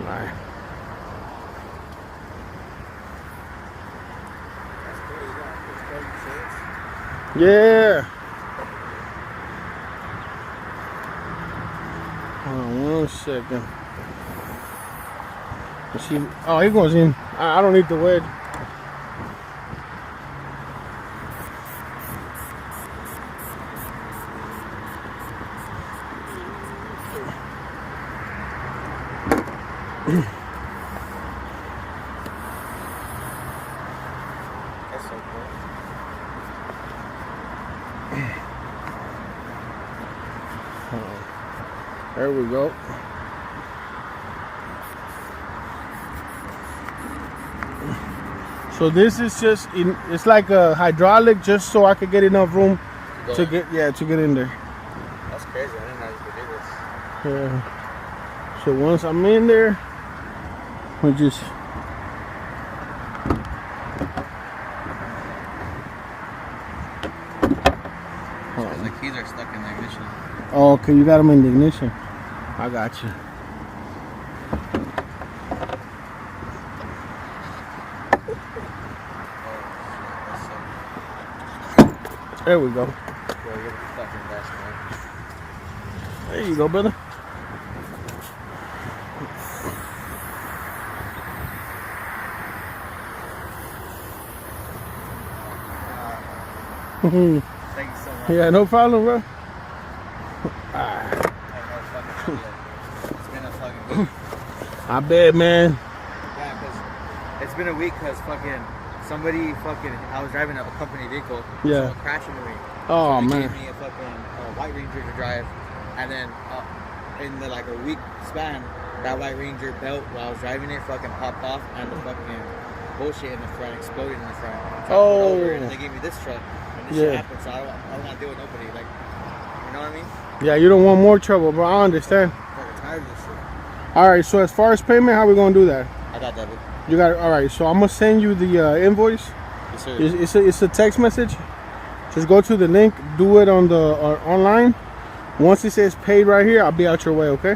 Alright. Yeah. Hold on 1 second. See, oh, he goes in. I don't need the wedge. That's so cool. There we go. So this is just it's like a hydraulic, just so I could get enough room to get in there. That's crazy. I didn't know you could do this. Yeah. So once I'm in there, we just The keys are stuck in the ignition. oh, okay, you got them in the ignition. I got you. There we go. Bro, you're the fucking best, man. There you go, brother. Thank you so much. Yeah, no problem, bro. It's been a fucking week. I bet, man. Yeah, because it's been a week because fucking somebody fucking, I was driving a company vehicle. Yeah. Someone crashed into me. Oh, They man. gave me a fucking White Ranger to drive. And then in the like a week span, that White Ranger belt while I was driving it fucking popped off and the fucking bullshit in the front exploded in the front. So I pulled over and they gave me this truck. And this shit happened, so I don't want to deal with nobody. Like, you know what I mean? Yeah, you don't want more trouble, bro. I understand. I'm fucking tired of this shit. All right, so as far as payment, how we gonna do that? I got debit. You got it. All right, so I'm gonna send you the invoice. Yes, sir. It's a text message. Just go to the link, do it on the online. Once it says paid right here, I'll be out your way, okay?